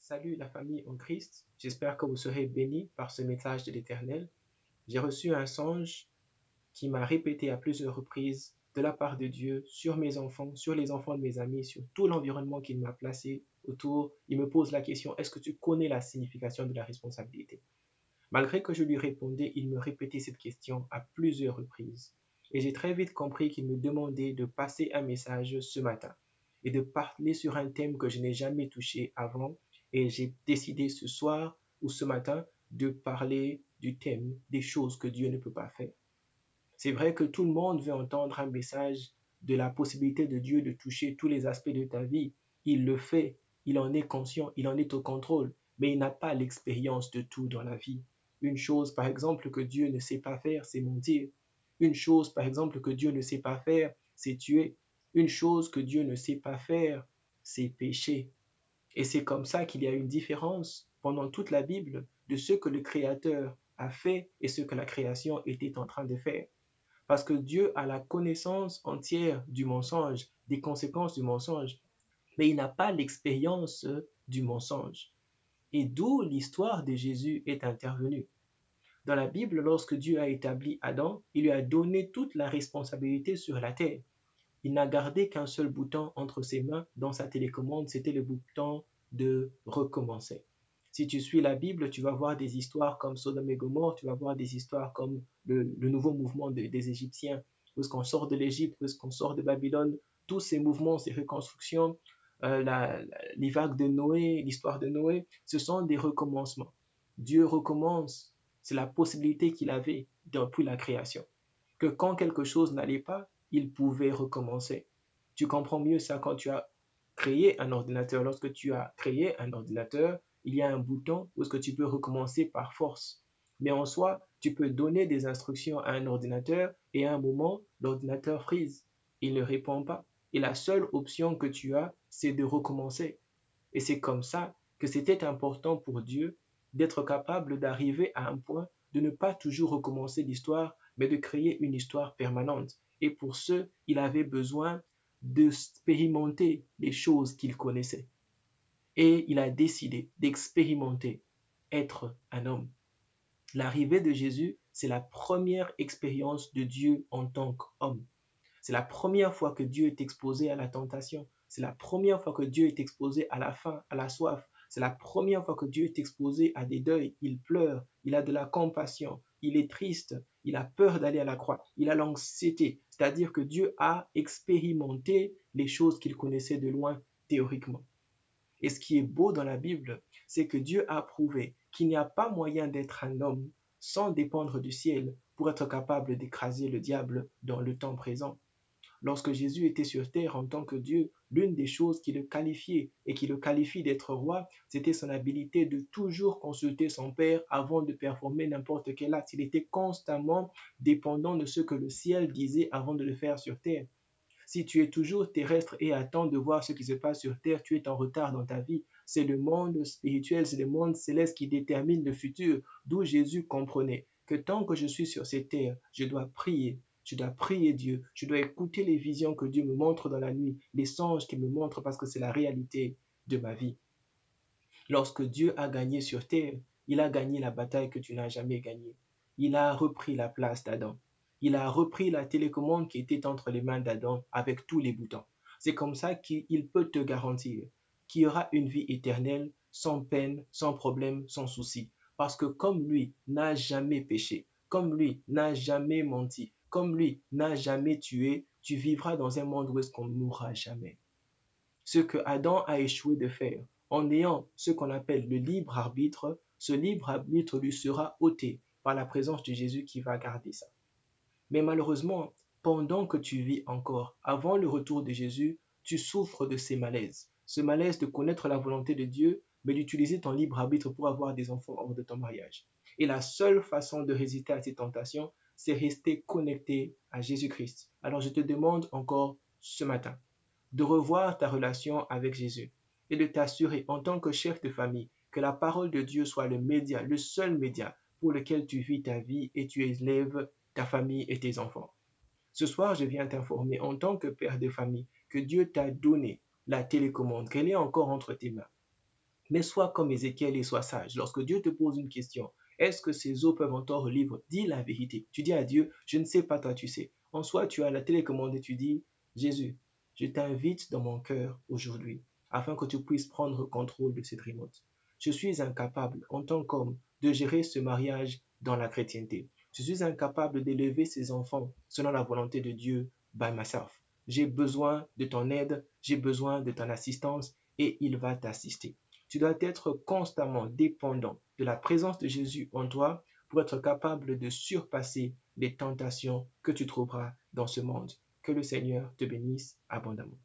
Salut la famille en Christ, j'espère que vous serez bénis par ce message de l'Éternel. J'ai reçu un songe qui m'a répété à plusieurs reprises de la part de Dieu sur mes enfants, sur les enfants de mes amis, sur tout l'environnement qu'il m'a placé autour. Il me pose la question, est-ce que tu connais la signification de la responsabilité? Malgré que je lui répondais, il me répétait cette question à plusieurs reprises. Et j'ai très vite compris qu'il me demandait de passer un message ce matin et de parler sur un thème que je n'ai jamais touché avant. Et j'ai décidé ce soir ou ce matin de parler du thème des choses que Dieu ne peut pas faire. C'est vrai que tout le monde veut entendre un message de la possibilité de Dieu de toucher tous les aspects de ta vie. Il le fait, il en est conscient, il en est au contrôle, mais il n'a pas l'expérience de tout dans la vie. Une chose, par exemple, que Dieu ne sait pas faire, c'est mentir. Une chose, par exemple, que Dieu ne sait pas faire, c'est tuer. Une chose que Dieu ne sait pas faire, c'est pécher. Et c'est comme ça qu'il y a une différence pendant toute la Bible de ce que le Créateur a fait et ce que la création était en train de faire. Parce que Dieu a la connaissance entière du mensonge, des conséquences du mensonge, mais il n'a pas l'expérience du mensonge. Et d'où l'histoire de Jésus est intervenue. Dans la Bible, lorsque Dieu a établi Adam, il lui a donné toute la responsabilité sur la terre. Il n'a gardé qu'un seul bouton entre ses mains dans sa télécommande, c'était le bouton de recommencer. Si tu suis la Bible, tu vas voir des histoires comme Sodome et Gomorre, tu vas voir des histoires comme le nouveau mouvement des Égyptiens, où est-ce qu'on sort de l'Égypte, où est-ce qu'on sort de Babylone, tous ces mouvements, ces reconstructions, les vagues de Noé, l'histoire de Noé, ce sont des recommencements. Dieu recommence, c'est la possibilité qu'il avait depuis la création. Que quand quelque chose n'allait pas, il pouvait recommencer. Tu comprends mieux ça quand tu as créé un ordinateur. Lorsque tu as créé un ordinateur, il y a un bouton où est-ce que tu peux recommencer par force. Mais en soi, tu peux donner des instructions à un ordinateur et à un moment, l'ordinateur freeze. Il ne répond pas. Et la seule option que tu as, c'est de recommencer. Et c'est comme ça que c'était important pour Dieu d'être capable d'arriver à un point de ne pas toujours recommencer l'histoire, mais de créer une histoire permanente. Et pour ce, il avait besoin d'expérimenter les choses qu'il connaissait. Et il a décidé d'expérimenter être un homme. L'arrivée de Jésus, c'est la première expérience de Dieu en tant qu'homme. C'est la première fois que Dieu est exposé à la tentation. C'est la première fois que Dieu est exposé à la faim, à la soif. C'est la première fois que Dieu est exposé à des deuils. Il pleure, il a de la compassion, il est triste, il a peur d'aller à la croix, il a l'anxiété. C'est-à-dire que Dieu a expérimenté les choses qu'il connaissait de loin théoriquement. Et ce qui est beau dans la Bible, c'est que Dieu a prouvé qu'il n'y a pas moyen d'être un homme sans dépendre du ciel pour être capable d'écraser le diable dans le temps présent. Lorsque Jésus était sur terre en tant que Dieu, l'une des choses qui le qualifiait et qui le qualifie d'être roi, c'était son habilité de toujours consulter son Père avant de performer n'importe quel acte. Il était constamment dépendant de ce que le ciel disait avant de le faire sur terre. Si tu es toujours terrestre et attends de voir ce qui se passe sur terre, tu es en retard dans ta vie. C'est le monde spirituel, c'est le monde céleste qui détermine le futur, d'où Jésus comprenait que tant que je suis sur cette terre, je dois prier Dieu, je dois écouter les visions que Dieu me montre dans la nuit, les songes qu'il me montre parce que c'est la réalité de ma vie. Lorsque Dieu a gagné sur terre, il a gagné la bataille que tu n'as jamais gagnée. Il a repris la place d'Adam. Il a repris la télécommande qui était entre les mains d'Adam avec tous les boutons. C'est comme ça qu'il peut te garantir qu'il y aura une vie éternelle sans peine, sans problème, sans souci. Parce que comme lui n'a jamais péché, comme lui n'a jamais menti, comme lui n'a jamais tué, tu vivras dans un monde où est-ce qu'on ne mourra jamais. Ce que Adam a échoué de faire, en ayant ce qu'on appelle le libre arbitre, ce libre arbitre lui sera ôté par la présence de Jésus qui va garder ça. Mais malheureusement, pendant que tu vis encore, avant le retour de Jésus, tu souffres de ces malaises. Ce malaise de connaître la volonté de Dieu, mais d'utiliser ton libre arbitre pour avoir des enfants hors de ton mariage. Et la seule façon de résister à ces tentations, c'est rester connecté à Jésus-Christ. Alors je te demande encore ce matin de revoir ta relation avec Jésus et de t'assurer en tant que chef de famille que la parole de Dieu soit le média, le seul média pour lequel tu vis ta vie et tu élèves ta famille et tes enfants. Ce soir, je viens t'informer en tant que père de famille que Dieu t'a donné la télécommande, qu'elle est encore entre tes mains. Mais sois comme Ézéchiel et sois sage. Lorsque Dieu te pose une question, est-ce que ces eaux peuvent entendre le livre? Dis la vérité. Tu dis à Dieu, je ne sais pas, toi tu sais. En soi, tu as la télécommande et tu dis, Jésus, je t'invite dans mon cœur aujourd'hui, afin que tu puisses prendre contrôle de cette remote. Je suis incapable, en tant qu'homme, de gérer ce mariage dans la chrétienté. Je suis incapable d'élever ces enfants selon la volonté de Dieu by myself. J'ai besoin de ton aide, j'ai besoin de ton assistance et il va t'assister. Tu dois être constamment dépendant de la présence de Jésus en toi pour être capable de surpasser les tentations que tu trouveras dans ce monde. Que le Seigneur te bénisse abondamment.